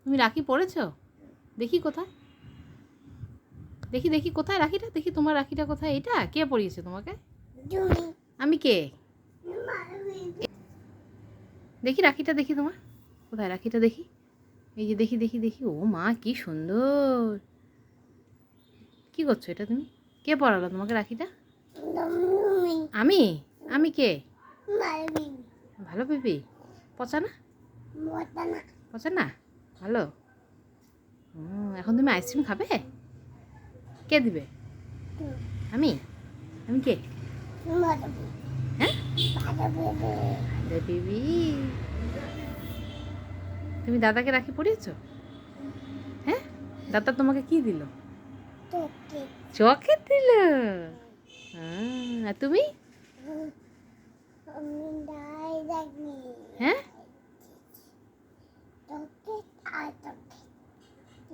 তুমি রাখি পরেছো? দেখি কোথায়, দেখি দেখি কোথায় রাখিটা, দেখি তোমার রাখিটা কোথায়। এটা কে পরিয়েছে তোমাকে? আমি কে? দেখি রাখিটা, দেখি তোমার কোথায় রাখিটা, দেখি। এই যে দেখি দেখি দেখি, ও মা কি সুন্দর। কি করছো এটা তুমি? কে পরালো তোমাকে রাখিটা? আমি? আমি কে? ভালো পিপি? পচা না? পচা না? ভালো। এখন তুমি আইসক্রিম খাবে? কে দিবে? আমি? আমি কে? হ্যাঁ, পিপি। তুমি দাদাকে রাখি পরিয়েছো? হ্যাঁ, দাদা তোমাকে কি দিল? চকলেট দিল। আর তুমি? হ্যাঁ,